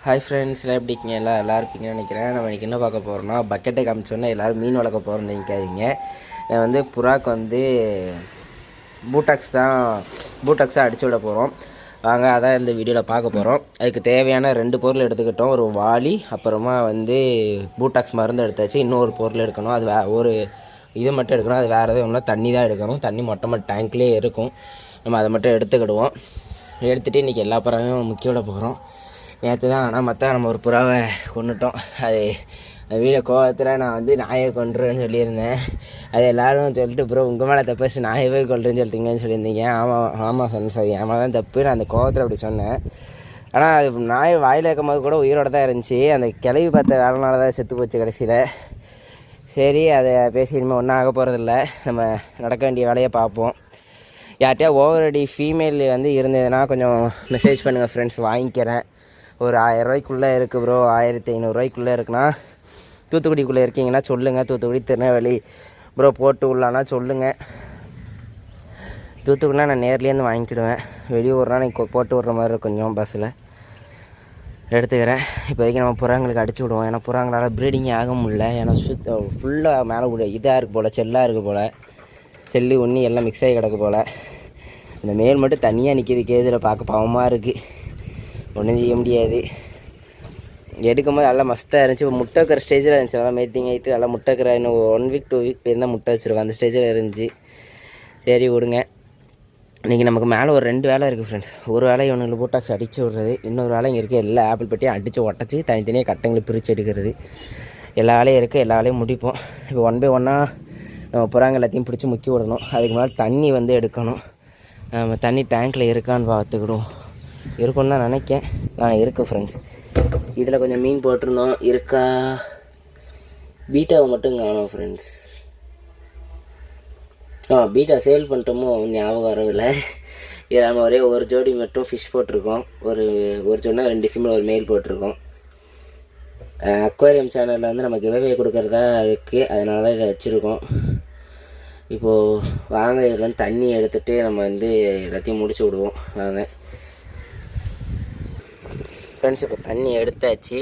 Hi friends, எல்லாம் எப்படி இருக்கீங்க? எல்லாம் இருப்பீங்கன்னு நினைக்கிறேன். நம்ம இன்றைக்கி என்ன பார்க்க போகிறோம்னா, பக்கெட்டை காமிச்சோன்னா எல்லோரும் மீன் வளர்க்க போகிறோம்னு நினைக்காதீங்க. நான் புறாக்கு பூட்டாக்ஸ் தான் அடிச்சு விட போகிறோம். வாங்க, அதான் இந்த வீடியோவில் பார்க்க போகிறோம். அதுக்கு தேவையான 2 பொருள் எடுத்துக்கிட்டோம். ஒரு வாளி, அப்புறமா பூட்டாக்ஸ் மருந்து எடுத்தாச்சு. இன்னொரு பொருள் எடுக்கணும். அது ஒரு இது மட்டும் எடுக்கணும். அது வேறு எதுவும் ஒன்றும் தண்ணி தான் எடுக்கணும். தண்ணி மொட்டமாக டேங்க்லேயே இருக்கும். நம்ம அதை மட்டும் எடுத்துக்கிடுவோம். எடுத்துகிட்டு இன்றைக்கி எல்லா புறாவையும் முக்கிய விட போகிறோம். நேற்று தான் ஆனால் நம்ம ஒரு புறாவை கொண்டுட்டோம். அது வீட கோவத்தில் நான் நாயை கொண்டுருவேன்னு சொல்லியிருந்தேன். அது எல்லோரும் சொல்லிட்டு ப்ரோ உங்கள் மேலே தப்பு, நாயவே கொள்றேன்னு சொல்லிட்டீங்கன்னு சொல்லியிருந்தீங்க. ஆமாம் ஃப்ரெண்ட்ஸ், அது ஏமா தான் தப்பு. நான் அந்த கோவத்தில் அப்படி சொன்னேன். ஆனால் அது நாய் வாயில் இருக்கும்போது கூட உயிரோடு தான் இருந்துச்சு. அந்த கிளவி பார்த்த வேலைனால தான் செத்து போச்சு கடைசியில். சரி, அதை பேசி இனிமேல் ஒன்றும் ஆக போகிறதில்ல. நம்ம நடக்க வேண்டிய வேலையை பார்ப்போம். யார்கிட்டயா ஓவரடி ஃபீமேல் இருந்ததுன்னா கொஞ்சம் மெசேஜ் பண்ணுங்கள் ஃப்ரெண்ட்ஸ், வாங்கிக்கிறேன். ஒரு 1000 ரூபாய்க்குள்ளே இருக்குது ப்ரோ, 1500 ரூபாய்க்குள்ளே இருக்குன்னா, தூத்துக்குடிக்குள்ளே இருக்கீங்கன்னா சொல்லுங்கள். தூத்துக்குடி, திருநெல்வேலி ப்ரோ போட்டு உள்ளானா சொல்லுங்கள். தூத்துக்குடினா நான் நேர்லேருந்து வாங்கிக்கிடுவேன். வெளியூர்னா நீங்கள் போட்டு விட்ற மாதிரி கொஞ்சம் பஸ்ஸில் எடுத்துக்கிறேன். இப்போதைக்கு நம்ம புறாங்களுக்கு அடிச்சு விடுவோம். ஏன்னா புறாங்களால் ப்ரீடிங் ஆக முடியல. ஏன்னா ஃபுல்லாக மேலே கூட இதாக இருக்குது போல், செல்லாக இருக்குது போல், செல்லு ஒன்றி எல்லாம் மிக்ஸ் ஆகி கிடக்கு போல். இந்த மேல் மட்டும் தனியாக நிற்கிது. கேதில் பார்க்க பாவமாக இருக்குது. ஒன்றும் செய்ய முடியாது. எடுக்கும்போது நல்லா மஸ்தாக இருந்துச்சு. இப்போ முட்டை வைக்கிற ஸ்டேஜில் இருந்துச்சு. நல்லா மீட்டிங் ஆகிட்டு நல்லா முட்டை வைக்கிற இன்னும் 1 வீக் 2 வீக் போயிருந்தால் முட்டை வச்சுருக்கோம். அந்த ஸ்டேஜில் இருந்துச்சு. சரி விடுங்க. இன்றைக்கி நமக்கு மேலே ஒரு 2 வேலை இருக்குது ஃப்ரெண்ட்ஸ். ஒரு வேலை இவனுங்களை பூட்டாக்ஸ் அடித்து விடுறது. இன்னொரு வேலை இங்கே இருக்க எல்லா ஆப்பிள் பெட்டியும் அடித்து உடச்சி தனித்தனியாக கட்டைங்களை பிரித்து எடுக்கிறது. எல்லா வேலையும் இருக்குது. எல்லா வேலையும் முடிப்போம். இப்போ 1 by 1 நம்ம புறாங்க எல்லாத்தையும் பிடிச்சி முக்கி விடணும். அதுக்கு மேலே தண்ணி எடுக்கணும். நம்ம தண்ணி டேங்க்கில் இருக்கான்னு பார்த்துக்கிடுவோம். இருக்குன்னு தான் நினைக்கேன். இருக்குது ஃப்ரெண்ட்ஸ். இதில் கொஞ்சம் மீன் போட்டிருந்தோம். இருக்கா? பீட்டாவை மட்டும் காணோம் ஃப்ரெண்ட்ஸ். பீட்டா சேல் பண்ணிட்டோமோ ஞாபகம் வரவில்லை. இதில் நம்ம ஒரு ஜோடி மட்டும் ஃபிஷ் போட்டிருக்கோம். ஒரு ஜோடினா 2 ஃபீமேல் ஒரு மேல் போட்டிருக்கோம். அக்வாரியம் சேனலில் நம்ம கிவ்அவே கொடுக்குறதா இருக்குது. அதனால தான் இதை வச்சுருக்கோம். இப்போது வாங்க, இதில் தண்ணி எடுத்துகிட்டு நம்ம எல்லாத்தையும் முடிச்சு விடுவோம். வாங்க ஃப்ரெண்ட்ஸ், இப்போ தண்ணி எடுத்தாச்சு.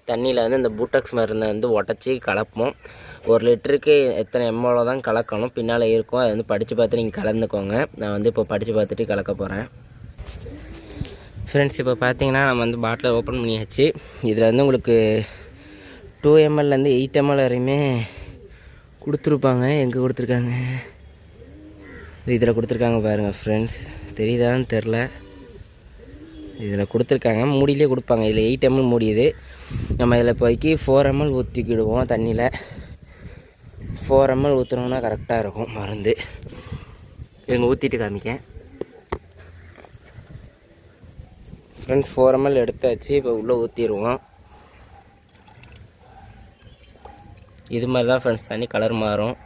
தண்ணியில் இந்த பூட்டாக்ஸ் மருந்தை உடச்சி கலப்போம். 1 லிட்டருக்கு எத்தனை எம்எல் தான் கலக்கணும் பின்னால் இருக்கும். அதை படித்து பார்த்து நீங்கள் கலந்துக்கோங்க. நான் இப்போ படித்து பார்த்துட்டு கலக்க போகிறேன். ஃப்ரெண்ட்ஸ், இப்போ பார்த்தீங்கன்னா நம்ம பாட்டிலை ஓப்பன் பண்ணியாச்சு. இதில் உங்களுக்கு 2 ml 8 ml வரையுமே கொடுத்துருப்பாங்க. எங்கே கொடுத்துருக்காங்க? இதில் கொடுத்துருக்காங்க பாருங்கள் ஃப்ரெண்ட்ஸ். தெரியுதான்னு தெரில. இதில் கொடுத்துருக்காங்க. மூடியிலே கொடுப்பாங்க. இதில் 8 ml மூடியுது. நம்ம இதில் இப்போதைக்கு 4 ml ஊற்றிக்கிடுவோம். தண்ணியில் 4 ml ஊற்றுனோம்னா கரெக்டாக இருக்கும் மருந்து. இவங்க ஊற்றிட்டு காமிக்கேன் ஃப்ரெண்ட்ஸ். 4 ml எடுத்தாச்சு. இப்போ உள்ளே ஊற்றிடுவோம். இது மாதிரி தான் ஃப்ரெண்ட்ஸ் தண்ணி கலர் மாறும்.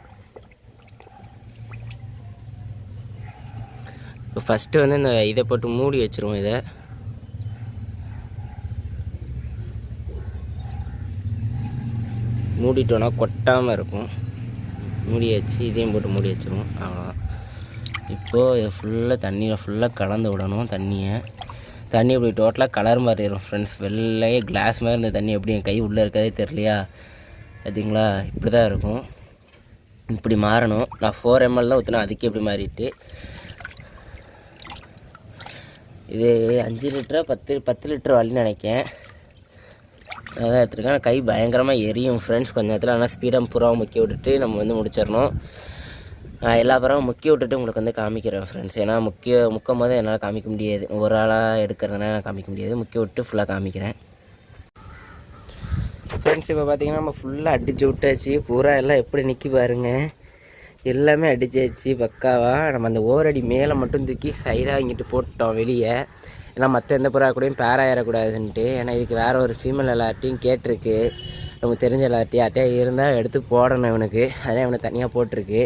இப்போ ஃபஸ்ட்டு இந்த இதை போட்டு மூடி வச்சுருவோம். இதை மூடிட்டோன்னா கொட்டாமல் இருக்கும். மூடி வச்சு இதையும் போட்டு மூடி வச்சுருவோம். அவ்வளோதான். இப்போது ஃபுல்லாக தண்ணியில் ஃபுல்லாக கலந்து விடணும். தண்ணி இப்படி டோட்டலாக கலர் மாறிடும் ஃப்ரெண்ட்ஸ். வெள்ளையே கிளாஸ் மாதிரி இந்த தண்ணி எப்படி என் கை உள்ளே இருக்கதே தெரியலையா? பார்த்தீங்களா? இப்படி தான் இருக்கும். இப்படி மாறணும். நான் 4 ml தான் ஊற்றினா, அதுக்கு எப்படி மாறிட்டு இது 5 லிட்டரா 10 லிட்டர் வழின்னு நினைக்கேன். அதான் எடுத்துருக்கேன். கை பயங்கரமாக எரியும் ஃப்ரெண்ட்ஸ் கொஞ்சம் நேரத்தில். ஆனால் ஸ்பீடாக புறாவை முக்கிய விட்டுட்டு நம்ம முடிச்சிடணும். எல்லா புறாவும் முக்கிய விட்டுட்டு உங்களுக்கு காமிக்கிறேன் ஃப்ரெண்ட்ஸ். ஏன்னா முக்கும் போது என்னால் காமிக்க முடியாது. ஒரு ஆளாக எடுக்கிறதுனால காமிக்க முடியாது. முக்கிய விட்டு ஃபுல்லாக காமிக்கிறேன் ஃப்ரெண்ட்ஸ். இப்போ பார்த்தீங்கன்னா நம்ம ஃபுல்லாக அடித்து விட்டாச்சு. புறா எல்லாம் எப்படி நிற்கி பாருங்கள். எல்லாமே அடிச்சாச்சு பக்காவாக. நம்ம அந்த ஓரடி மேலே மட்டும் தூக்கி சைடாக இங்கிட்டு போட்டோம் வெளியே. ஏன்னா மற்ற எந்த புறா கூடயும் பேர் ஆயிடக்கூடாதுன்ட்டு. ஏன்னா இதுக்கு வேறு ஒரு ஃபீமேல் எல்லார்ட்டையும் கேட்டிருக்கு. நமக்கு தெரிஞ்ச எல்லார்ட்டையும் யார்ட்டையும் இருந்தால் எடுத்து போடணும் இவனுக்கு. அதே இவனை தனியாக போட்டிருக்கு.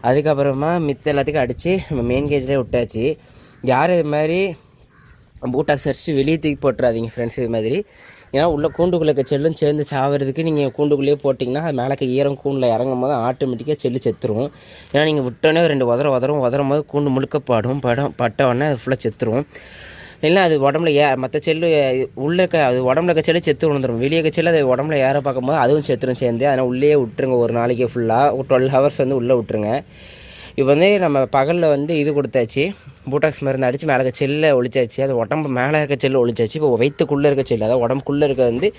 அதுக்கப்புறமா மித்த எல்லாத்துக்கும் அடித்து நம்ம மெயின் கேஜ்லேயே விட்டாச்சு. யார் இது மாதிரி பூட்டாக்ஸ் அடிச்சு வெளியே தூக்கி போட்டுறாதீங்க ஃப்ரெண்ட்ஸ். இது மாதிரி ஏன்னா உள்ளே கூண்டுக்குள்ளே செல்லும் சேர்ந்து சாவறதுக்கு நீங்கள் கூண்டுக்குள்ளேயே போட்டிங்கன்னா அது மேலே ஈரம் கூண்டில் இறங்கும் போது ஆட்டோமேட்டிக்காக செல்லு செத்துரும். ஏன்னா நீங்கள் விட்டோன்னே 2 உதறும் போது கூண்டு முழுக்க பட்ட உடனே அது ஃபுல்லாக செத்துரும். இல்லை அது உடம்புல மற்ற செல்லு உள்ளே இருக்க அது உடம்புல இருக்க செல்லு செத்து விழுந்துடும். வெளியே இருக்க செல்லு அது உடம்புல ஏற பார்க்கும்போது அதுவும் செத்துரும் சேர்ந்து. அதனால் உள்ளே விட்டுருங்க ஒரு நாளைக்கு ஃபுல்லாக 12 ஹவர்ஸ் வந்து உள்ளே விட்டுருங்க. இப்போ வந்து நம்ம பகலில் வந்து இது கொடுத்தாச்சு, பூட்டாக்ஸ் மருந்து அடித்து மேலே இருக்க செல்லை ஒழிச்சாச்சு. அது உடம்பு மேலே இருக்க செல்லு ஒழிச்சாச்சு. இப்போ வயிற்றுக்குள்ளே இருக்க செல்லு, அதாவது உடம்புக்குள்ளே இருக்க வந்து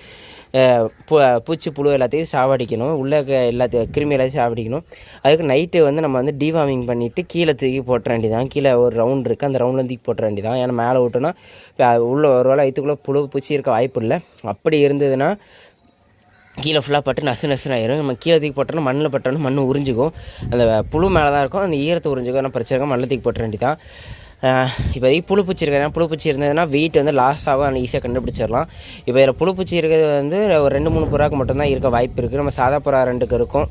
பூச்சி புழு எல்லாத்தையும் சாவடிக்கணும். உள்ளே இருக்க எல்லாத்தையும் கிருமி எல்லாத்தையும் சாவடிக்கணும். அதுக்கு நைட்டு வந்து நம்ம வந்து டிவார்மிங் பண்ணிவிட்டு கீழே தூக்கி போட்டுற வேண்டியதான். கீழே ஒரு ரவுண்ட் இருக்குது, அந்த ரவுண்டில் தூக்கி போட்டுற வேண்டியதான். ஏன்னா மேலே விட்டோன்னா உள்ளே ஒரு வேளை வயிற்றுக்குள்ளே புழு பூச்சி இருக்க வாய்ப்பு இல்லை. அப்படி இருந்ததுன்னா கீழே ஃபுல்லாக பட்டு நசுன்னு ஆயிரும். நம்ம கீழே தூக்கி போட்டோன்னா மண்ணில் பட்டோன்னா மண் உறிஞ்சிக்கும். அந்த புழு மேலே தான் இருக்கும், அந்த ஈரத்தை உறிஞ்சிக்கும். ஆனால் பிரச்சனை இருக்கும், மண்ணில் தூக்கி போட்டுற வேண்டியதான். இப்போதைக்கு புழுப்பூச்சி இருக்குது. ஏன்னா புழுப்பூச்சி இருந்ததுன்னா வெயிட் வந்து லாஸ் ஆகும், ஆனால் ஈஸியாக கண்டுபிடிச்சிடலாம். இப்போ இதில் புழுப்பூச்சி இருக்கிறது வந்து ஒரு 2-3 புறாக்கு மட்டும்தான் இருக்க வாய்ப்பு இருக்குது. நம்ம சாதா புறா 2க்கு இருக்கும்,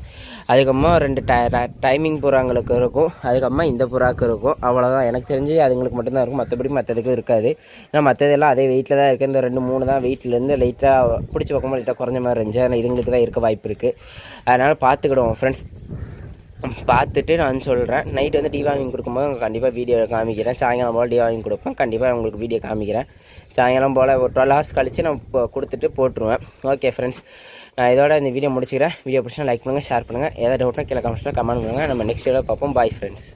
அதுக்கப்புறமா 2 டைமிங் புறாங்களுக்கு இருக்கும், அதுக்கப்புறமா இந்த புறாக்கு இருக்கும். அவ்வளோதான் எனக்கு தெரிஞ்சு அதுங்களுக்கு மட்டும்தான் இருக்கும். மற்றபடி மற்றதுக்கும் இருக்காது. ஏன்னா மற்றதெல்லாம் அதே வெயிட்டில் தான் இருக்குது. இந்த 2-3 தான் வெயிட்லேருந்து லைட்டாக பிடிச்சி பார்க்கும்போது லைட்டாக குறைஞ்ச மாதிரி இருந்துச்சு. ஆனால் இதுங்களுக்கு தான் இருக்க வாய்ப்பு இருக்குது. அதனால் பார்த்துக்கிடுவோம் ஃப்ரெண்ட்ஸ். பார்த்துட்டு நான் சொல்கிறேன். நைட்டு வந்து டிவார்மிங் கொடுக்கும்போது உங்களுக்கு கண்டிப்பாக வீடியோ காமிக்கிறேன். சாயங்காலம் போல் டிவார்மிங் கொடுப்பேன், கண்டிப்பாக உங்களுக்கு வீடியோ காமிக்கிறேன். சாயங்காலம் போல் ஒரு 12 ஹவர்ஸ் கழித்து நான் கொடுத்துட்டு போட்டுருவேன். ஓகே ஃப்ரெண்ட்ஸ், நான் இதோட இந்த வீடியோ முடிச்சுக்கிறேன். வீடியோ பிடிச்சா லைக் பண்ணுங்கள், ஷேர் பண்ணுங்கள். ஏதாவது டவுட்னா கீழே கமெண்ட்ஸில் கமெண்ட் பண்ணுங்கள். நம்ம நெக்ஸ்ட் வீடியோ பார்ப்போம். Bye friends.